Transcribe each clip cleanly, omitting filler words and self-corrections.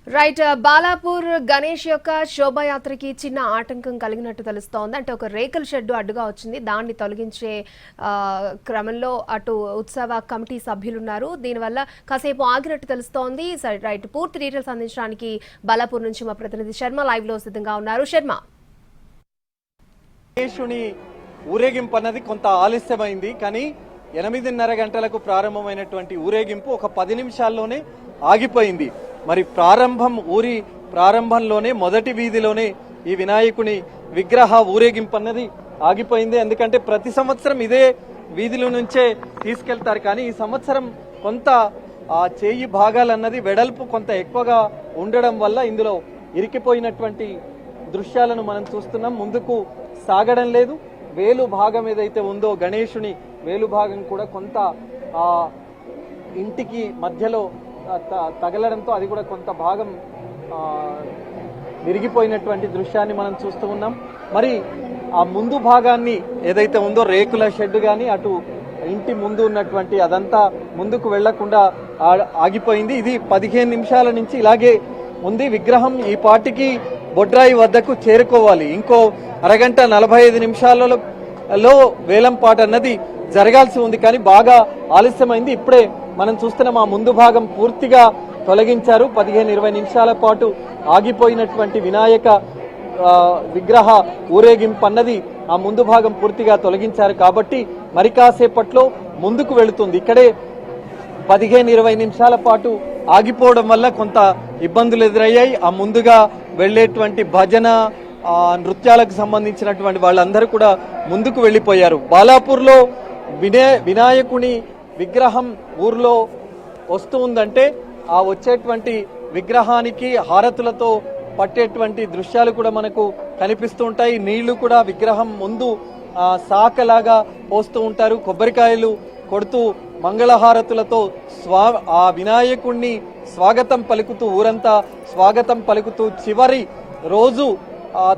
Right Balapur Ganesh యొక్క శోభాయాత్రకి చిన్న ఆటంకం కలిగినట్టు తెలుస్తోంది. అంటే ఒక రేకుల షెడ్డు అడ్డుగా వచ్చింది. దాన్ని తొలగించే క్రమంలో అటు ఉత్సవ కమిటీ సభ్యులు ఉన్నారు. దీనివల్ల కాసేపు ఆగినట్టు తెలుస్తోంది. రైట్, పూర్తి డీటెయిల్స్ అందించడానికి బాలాపూర్ నుంచి మా ప్రతినిధి శర్మ లైవ్ లో సిద్ధంగా ఉన్నారు. శర్మ, గణేశుని ఊరేగింపు అన్నది కొంత ఆలస్యమైంది. కానీ 8:30 గంటలకు ప్రారంభమైనటువంటి ఊరేగింపు ఒక 10 నిమిషాల్లోనే ఆగిపోయింది. మరి ఊరి ప్రారంభంలోనే మొదటి వీధిలోనే ఈ వినాయకుని విగ్రహ ఊరేగింపు అన్నది ఆగిపోయింది. ఎందుకంటే ప్రతి సంవత్సరం ఇదే వీధిలో నుంచే తీసుకెళ్తారు. కానీ ఈ సంవత్సరం కొంత చేయి భాగాలన్నది వెడల్పు కొంత ఎక్కువగా ఉండడం వల్ల ఇందులో ఇరికిపోయినటువంటి దృశ్యాలను మనం చూస్తున్నాం. ముందుకు సాగడం లేదు. వేలు భాగం ఏదైతే ఉందో గణేశుని వేలు భాగం కూడా కొంత ఇంటికి మధ్యలో తగలడంతో అది కూడా కొంత భాగం విరిగిపోయినటువంటి దృశ్యాన్ని మనం చూస్తూ ఉన్నాం. మరి ఆ ముందు భాగాన్ని ఏదైతే ఉందో రేకుల షెడ్ కానీ అటు ఇంటి ముందు ఉన్నటువంటి అదంతా ముందుకు వెళ్లకుండా ఆగిపోయింది. ఇది 15 నిమిషాల నుంచి ఇలాగే ఉంది. విగ్రహం ఈ పాటికి బొడ్రాయి వద్దకు చేరుకోవాలి. ఇంకో అరగంట 45 నిమిషాలలో వేలంపాట అన్నది జరగాల్సి ఉంది. కానీ బాగా ఆలస్యమైంది. ఇప్పుడే మనం చూస్తున్నాం ఆ ముందు భాగం పూర్తిగా తొలగించారు. 15-20 నిమిషాల పాటు ఆగిపోయినటువంటి వినాయక విగ్రహ ఊరేగింపు అన్నది ఆ ముందు భాగం పూర్తిగా తొలగించారు. కాబట్టి మరి కాసేపట్లో ముందుకు వెళుతుంది. ఇక్కడే 15-20 నిమిషాల పాటు ఆగిపోవడం వల్ల కొంత ఇబ్బందులు ఎదురయ్యాయి. ఆ ముందుగా వెళ్లేటువంటి భజన నృత్యాలకు సంబంధించినటువంటి వాళ్ళందరూ కూడా ముందుకు వెళ్లిపోయారు. బాలాపూర్లో వినాయకుని విగ్రహం ఊర్లో వస్తూ ఉందంటే ఆ వచ్చేటువంటి విగ్రహానికి హారతులతో పట్టేటువంటి దృశ్యాలు కూడా మనకు కనిపిస్తూ ఉంటాయి. నీళ్లు కూడా విగ్రహం ముందు సాకలాగా పోస్తూ ఉంటారు. కొబ్బరికాయలు కొడుతూ మంగళహారతులతో ఆ వినాయకుణ్ణి స్వాగతం పలుకుతూ ఊరంతా స్వాగతం పలుకుతూ చివరి రోజు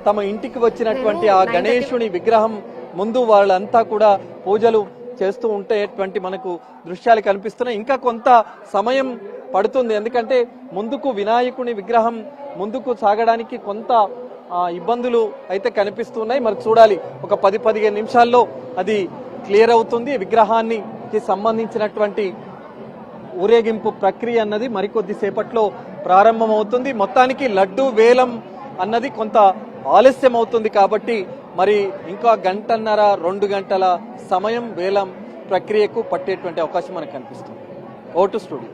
తమ ఇంటికి వచ్చినటువంటి ఆ గణేశుని విగ్రహం ముందు వాళ్ళంతా కూడా పూజలు చేస్తూ ఉండేటువంటి మనకు దృశ్యాలు కనిపిస్తున్నాయి. ఇంకా కొంత సమయం పడుతుంది. ఎందుకంటే ముందుకు వినాయకుని విగ్రహం ముందుకు సాగడానికి కొంత ఇబ్బందులు అయితే కనిపిస్తున్నాయి. మరి చూడాలి, ఒక 10-15 నిమిషాల్లో అది క్లియర్ అవుతుంది. విగ్రహానికి సంబంధించినటువంటి ఊరేగింపు ప్రక్రియ అన్నది మరికొద్ది సేపట్లో ప్రారంభమవుతుంది. మొత్తానికి లడ్డు వేలం అన్నది కొంత ఆలస్యం అవుతుంది. కాబట్టి మరి ఇంకా 1.5-2 గంటల సమయం వేలం ప్రక్రియకు పట్టేటువంటి అవకాశం మనకు కనిపిస్తుంది. Vote studio.